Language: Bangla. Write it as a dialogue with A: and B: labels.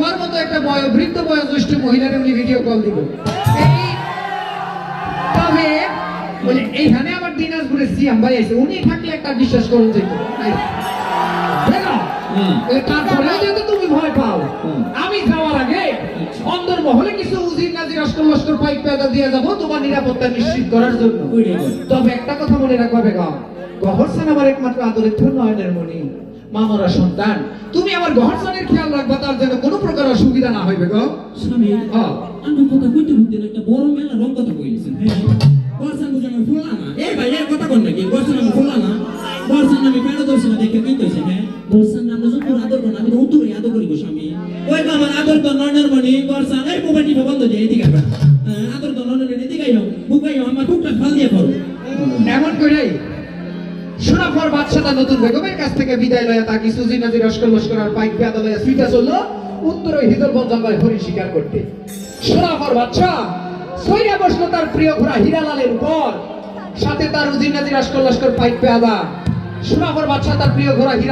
A: তোমার মতো একটা বৃদ্ধ বয়োজ্যেষ্ঠ মহিলার উনি ভিডিও কল দিব। তবে বলে এইখানে আবার দিনাজপুরের সিএম ভাই আছে, উনি থাকলে একটা বিশ্বাস করুন যেত। তারপরেও যেহেতু তুমি ভয় পাও, আমি যাওয়ার আগে অন্দর মহলে কিছু উজির নাজির অস্কর লস্কর পাইপ পেদা দিয়ে যাবো তোমার নিরাপত্তা নিশ্চিত করার জন্য। তবে একটা কথা মনে রাখবা বেগম, গহরসান আমার একমাত্র আদরের নয়নের মণি, মামরা সন্তান। তুমি আমার গহরসানের খেয়াল রাখবা, তার যেন কোনো প্রকার অসুবিধা না হয় বেগম।
B: স্বামী আমি কথা কইতে কইতে একটা বড় মেলা রং কথা কইছেন। গহরসান বুঝে আমি ফুলা না। এই ভাই এই কথা কোন নাকি? গহরসান আমি ফুলা না। গহরসান আমি কেন দর্শন দেখে কি কইছে? হ্যাঁ গহরসান নাম যত আদর করব, আমি তো উত্তরে আদর করি গো স্বামী। ওই তো আমার আদর তো নয়নের মণি গহরসান। এই মোবাইল টিপে বন্ধ দিয়ে এদিকে আসবা। আদর তো নয়নের মণি এদিকে আইও, বুকাইও আমার টুকটা ফাল দিয়ে করো।
A: এমন কইরাই সুরাফর বাদশাহ নতুন বেগমের কাছ থেকে বিদায় লয়া তাকে সুজি নাজির অস্কর লস্কর আর পাইক পেদা লয়া সুইটা চললো উত্তর ওই হিজলবন জঙ্গলে হরি শিকার করতে। সুরাফর বাদশাহ সইয়া বসলো তার প্রিয় ঘোড়া হীরালালের উপর, সাথে তার উজি নাজির অস্কর লস্কর পাইক পেদা। সুরাফর বাদশাহ তার প্রিয় ঘোড়া হীরা